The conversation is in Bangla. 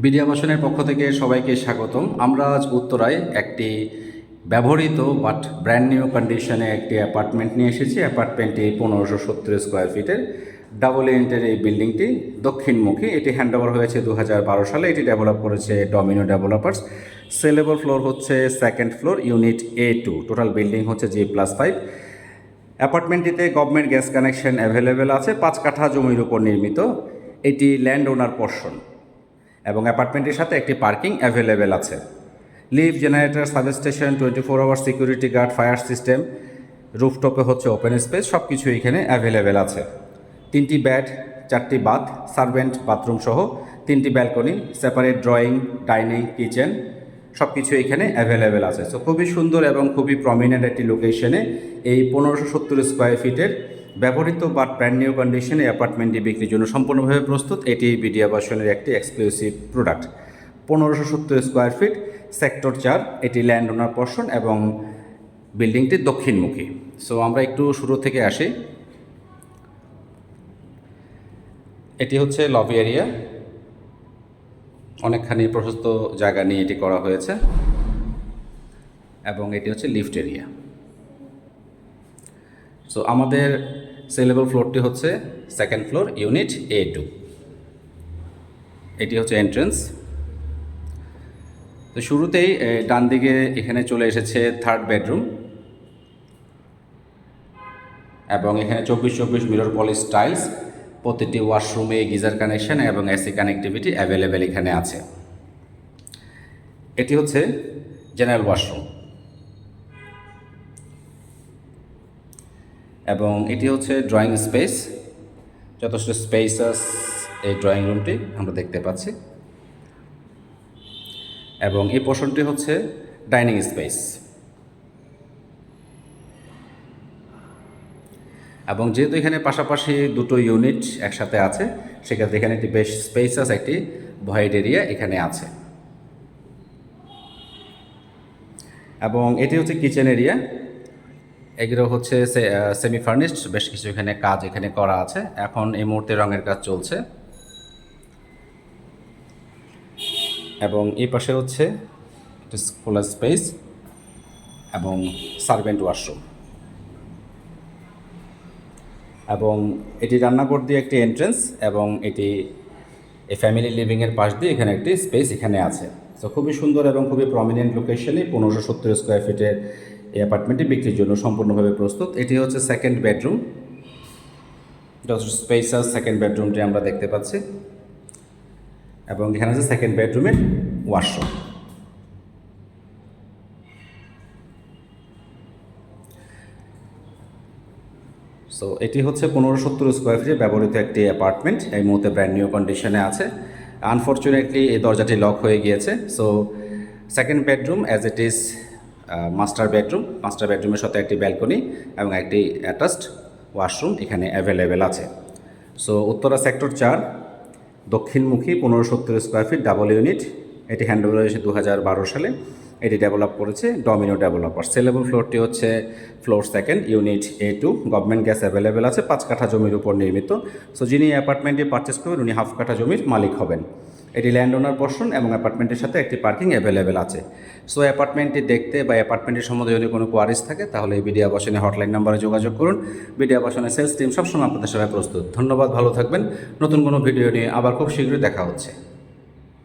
বিডি আবাসনের পক্ষ থেকে সবাইকে স্বাগতম। আমরা আজ উত্তরায় একটি ব্যবহৃত বাট ব্র্যান্ড নিউ কন্ডিশনে একটি অ্যাপার্টমেন্ট নিয়ে এসেছি। অ্যাপার্টমেন্টটি 1570 স্কোয়ার ফিটের ডাবল ইউনিটের এই বিল্ডিংটি দক্ষিণমুখী। এটি হ্যান্ডওভার হয়েছে 2012 সালে। এটি ডেভেলপ করেছে ডমিনো ডেভেলপার্স। সেলেবল ফ্লোর হচ্ছে second floor, unit A2। Total building হচ্ছে G+5। অ্যাপার্টমেন্টটিতে গভর্নমেন্ট গ্যাস কানেকশন অ্যাভেলেবেল আছে। 5 কাঠা জমির উপর নির্মিত। এটি ল্যান্ড ওনার পোর্শন এবং অ্যাপার্টমেন্টের সাথে একটি পার্কিং অ্যাভেলেবেল আছে। Lift, generator, service station, 24 hour security guard, fire system, রুফটপে হচ্ছে ওপেন স্পেস, সব কিছু এখানে অ্যাভেলেবেল আছে। 3টি বেড, 4টি বাথ, সার্ভেন্ট বাথরুম সহ 3টি balcony, separate drawing, dining, kitchen, সব কিছু এখানে অ্যাভেলেবেল আছে। সো খুবই সুন্দর এবং খুবই প্রমিনেন্ট একটি লোকেশনে এই 1570 স্কোয়ার ফিটের ব্যবহৃত বা ব্র্যান্ড নিউ কন্ডিশনে অ্যাপার্টমেন্টটি বিক্রির জন্য সম্পূর্ণভাবে প্রস্তুত। এটি বিডি আবাসনের একটি exclusive product. 1570 square feet, sector 4। এটি ল্যান্ড ওনার পোর্শন এবং বিল্ডিংটি দক্ষিণমুখী। সো আমরা একটু শুরু থেকে আসি। এটি হচ্ছে লবি এরিয়া। অনেকখানি প্রশস্ত জায়গা নিয়ে এটি করা হয়েছে এবং এটি হচ্ছে লিফট এরিয়া। সো আমাদের সেলেবল ফ্লোরটি হচ্ছে সেকেন্ড ফ্লোর, ইউনিট A2। এটি হচ্ছে এন্ট্রেন্স। তো শুরুতেই ডান দিকে এখানে চলে এসেছে থার্ড বেডরুম এবং এখানে 24/24 মিরর পলিশ টাইলস। প্রতিটি ওয়াশরুমে গিজার কানেকশন এবং এসি কানেক্টিভিটি অ্যাভেলেবেল এখানে আছে। এটি হচ্ছে জেনারেল ওয়াশরুম এবং এটি হচ্ছে ড্রয়িং স্পেস। যথেষ্ট স্পেসাস এই ড্রয়িং রুমটি আমরা দেখতে পাচ্ছি এবং এই পোর্শনটি হচ্ছে ডাইনিং স্পেস। এবং যেহেতু এখানে পাশাপাশি দুটো ইউনিট একসাথে আছে, সেক্ষেত্রে এখানে একটি বেশ স্পেসাস একটি ভয়েড এরিয়া এখানে আছে। এবং এটি হচ্ছে কিচেন এরিয়া। এগুলো হচ্ছে সেমি ফার্নিশড, বেশ কিছু এখানে কাজ এখানে করা আছে। এখন এই মুহূর্তে রঙের কাজ চলছে। এবং এই পাশে হচ্ছে খোলা স্পেস এবং সার্ভেন্ট ওয়াশরুম এবং এটি রান্নাঘর দিয়ে একটি এন্ট্রেন্স এবং এটি এই ফ্যামিলি লিভিংয়ের পাশ দিয়ে এখানে একটি স্পেস এখানে আছে। তো খুবই সুন্দর এবং খুবই প্রমিনেন্ট লোকেশনে 1570 স্কোয়ার ফিটের এই অ্যাপার্টমেন্টটি বিক্রির জন্য সম্পূর্ণভাবে প্রস্তুত। এটি হচ্ছে সেকেন্ড বেডরুম। যথেষ্ট স্পেসাস সেকেন্ড বেডরুমটি আমরা দেখতে পাচ্ছি এবং এখানে আছে সেকেন্ড বেডরুমের ওয়াশরুম। সো এটি হচ্ছে 1570 স্কোয়ার ফিটে ব্যবহৃত একটি অ্যাপার্টমেন্ট। এই মুহূর্তে ব্র্যান্ড নিউ কন্ডিশনে আছে। আনফর্চুনেটলি এই দরজাটি লক হয়ে গিয়েছে। So second bedroom as it is master bedroom. Master বেডরুমের সাথে একটি ব্যালকনি এবং একটি অ্যাটাচড ওয়াশরুম এখানে অ্যাভেলেবেল আছে। So Uttara sector 4, দক্ষিণমুখী, 1570 square feet, double unit. এটি হ্যান্ডওভার হয়েছে 2012 সালে। এটি ডেভেলপ করেছে ডমিনো ডেভেলপার। সেলেবল ফ্লোরটি হচ্ছে floor second, unit A2। Government gas available আছে। 5 কাঠা জমির উপর নির্মিত। সো যিনি অ্যাপার্টমেন্টটি পারচেস করবেন উনি হাফ কাঠা জমির মালিক হবেন। এটি ল্যান্ড ওনার পোর্শন এবং অ্যাপার্টমেন্টের সাথে একটি পার্কিং অ্যাভেলেবেল আছে। সো অ্যাপার্টমেন্টটি দেখতে বা অ্যাপার্টমেন্টের সম্বন্ধে যদি কোনো কোয়ারিজ থাকে তাহলে এই বিডি আবাসনের হটলাইন নাম্বারে যোগাযোগ করুন। বিডি আবাসনের সেলস টিম সবসময় আপনাদের সেবায় প্রস্তুত। ধন্যবাদ, ভালো থাকবেন। নতুন কোনো ভিডিও নিয়ে আবার খুব শীঘ্রই দেখা হচ্ছে।